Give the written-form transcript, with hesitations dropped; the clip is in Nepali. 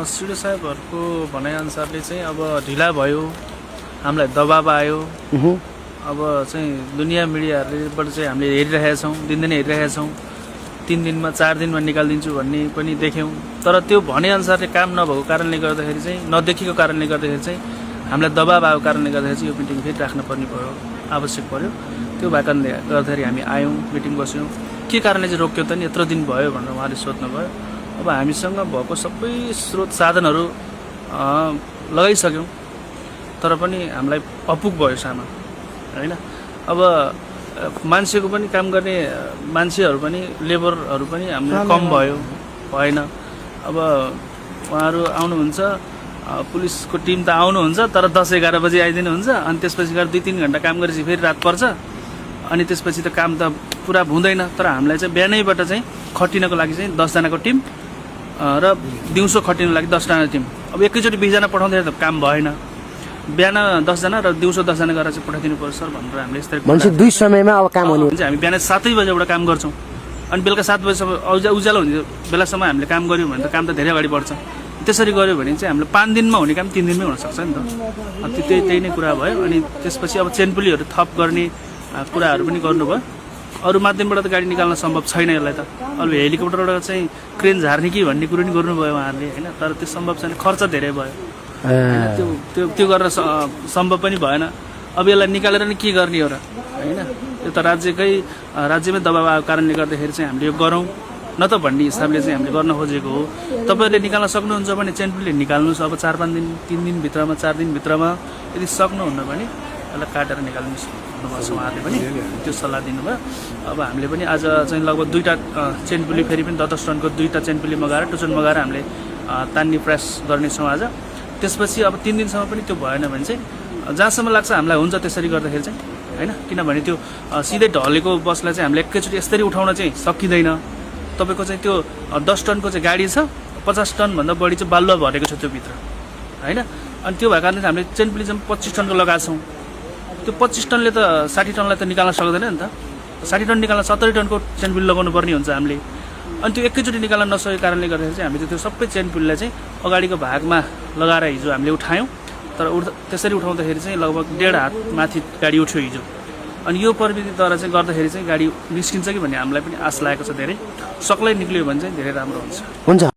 सिडिओ साहेबहरूको भनाइअनुसारले चाहिँ अब ढिला भयो, हामीलाई दबाब आयो। अब चाहिँ दुनियाँ मिडियाहरूबाट चाहिँ हामीले हेरिरहेका छौँ, दिनदिनै हेरिरहेका छौँ। 3 दिनमा 4 दिनमा निकालिदिन्छु भन्ने पनि देख्यौँ। तर त्यो भनेअनुसारले काम नभएको कारणले गर्दाखेरि चाहिँ, नदेखिएको कारणले गर्दाखेरि चाहिँ हामीलाई दबाब आएको कारणले गर्दाखेरि चाहिँ यो मिटिङ फेरि राख्नुपर्ने भयो, आवश्यक पर्यो। त्यो भएको कारणले गर्दाखेरि हामी आयौँ, मिटिङ बस्यौँ। के कारणले चाहिँ रोक्यो त नि, यत्रो दिन भयो भनेर उहाँले सोध्नुभयो। अब हामीसँग भएको सबै स्रोत साधनहरू लगाइसक्यौँ, तर पनि हामीलाई अपुग भयो सामान, होइन। अब मान्छेको पनि काम गर्ने मान्छेहरू पनि, लेबरहरू पनि हाम्रो कम भएन। अब उहाँहरू आउनुहुन्छ, पुलिसको टिम त आउनुहुन्छ, तर 10-11 बजी आइदिनुहुन्छ। अनि त्यसपछि गएर 2-3 घन्टा काम गरेपछि फेरि रात पर्छ। अनि त्यसपछि त काम त पुरा हुँदैन। तर हामीलाई चाहिँ बिहानैबाट चाहिँ खटिनको लागि चाहिँ 10 जनाको टिम र दिउँसो खटिनको लागि 10 जना टिम। अब एकैचोटि 20 जना पठाउँदै त काम भएन। बिहान 10 जना र दिउँसो 10 जना गरेर चाहिँ पठाइदिनु पर्छ सर भनेर हामीले यस्तै मान्छे 2 समयमा अब काम हुने हुन्छ। हामी बिहान 7 बजेबाट काम गर्छौँ, अनि बेलुका 7 बजेसम्म उज्यालो हुन्छ बेलासम्म हामीले काम गऱ्यौँ भने त काम त धेरै अगाडि बढ्छ। त्यसरी गऱ्यो भने चाहिँ हामीले 5 दिनमा हुने काम 3 दिनमै हुनसक्छ नि त। त्यही नै कुरा भयो। अनि त्यसपछि अब चेनपुलीहरू थप गर्ने कुराहरू पनि गर्नुभयो। अरू माध्यमबाट त गाडी निकाल्न सम्भव छैन यसलाई त। अरू हेलिकप्टरबाट चाहिँ क्रेन झार्ने कि भन्ने कुरो पनि गर्नुभयो उहाँहरूले, होइन। तर त्यो सम्भव छैन, खर्च धेरै भयो, त्यो गरेर सम्भव पनि भएन। अब यसलाई निकालेर नि के गर्ने हो र, होइन। यो त राज्यमै दबाब आएको कारणले गर्दाखेरि चाहिँ हामीले यो गरौँ न त भन्ने हिसाबले चाहिँ हामीले गर्न खोजेको हो। तपाईँहरूले निकाल्न सक्नुहुन्छ भने चेनपुलीले निकाल्नुहोस्। अब 4-5 दिन, 3 दिनभित्रमा, 4 दिनभित्रमा यदि सक्नुहुन्न भने यसलाई काटेर निकाल्नुहोस् भन्नुभएको छ उहाँहरूले पनि, त्यो सल्लाह दिनुभयो। अब हामीले पनि आज चाहिँ लगभग 2टा चेनपुली, फेरि पनि 10 टनको 2टा चेनपुली मगाएर, टुचन मगाएर हामीले तान्ने प्रयास गर्नेछौँ आज। त्यसपछि अब 3 दिनसम्म पनि त्यो भएन भने चाहिँ जहाँसम्म लाग्छ हामीलाई हुन्छ त्यसरी गर्दाखेरि चाहिँ, होइन। किनभने त्यो सिधै ढलेको बसलाई चाहिँ हामीले एकैचोटि यसरी उठाउन चाहिँ सकिँदैन। तपाईँको चाहिँ त्यो 10 टनको चाहिँ गाडी छ, 50 टनभन्दा बढी चाहिँ बालुवा भरेको छ त्यो भित्र, होइन। अनि त्यो भएको कारणले हामीले चेनपुली चाहिँ 25 टनको लगाएको छौँ। त्यो 25 टनले त 60 टनलाई त निकाल्न सक्दैन नि त। 60 टन निकाल्न 70 टनको चेनपुली लगाउनु पर्ने हुन्छ हामीले। अनि त्यो एकैचोटि निकाल्न नसकेको कारणले गर्दाखेरि चाहिँ हामीले त्यो सबै चेनपुलीलाई चाहिँ अगाडिको भागमा लगाएर हिजो हामीले उठायौँ। तर त्यसरी उठाउँदाखेरि चाहिँ लगभग 1.5 हात माथि गाडी उठ्यो हिजो। अनि यो प्रविधिद्वारा चाहिँ गर्दाखेरि चाहिँ गाडी निस्किन्छ कि भन्ने हामीलाई पनि आश लागेको छ धेरै। सक्लै निक्लियो भने चाहिँ धेरै राम्रो हुन्छ।